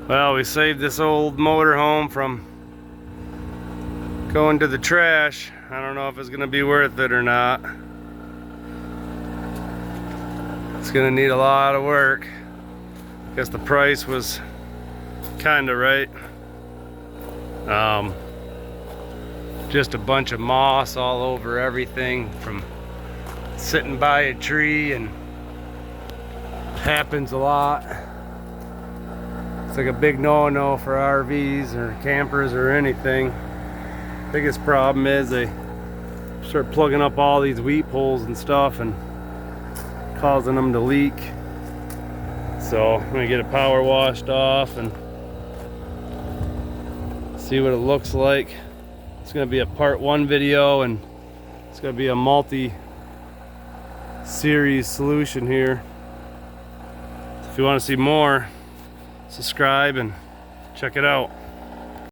Well, we saved this old motorhome from going to the trash. I don't know if it's gonna be worth it or not. It's gonna need a lot of work. Guess the price was kinda right. Just a bunch of moss all over everything from sitting by a tree, and happens a lot. It's like a big no-no for RVs or campers or anything. Biggest problem is they start plugging up all these weep holes and stuff and causing them to leak. So I'm gonna get it power washed off and see what it looks like. It's gonna be a part 1 video, and it's gonna be a multi-series solution here. If you want to see more, subscribe and check it out.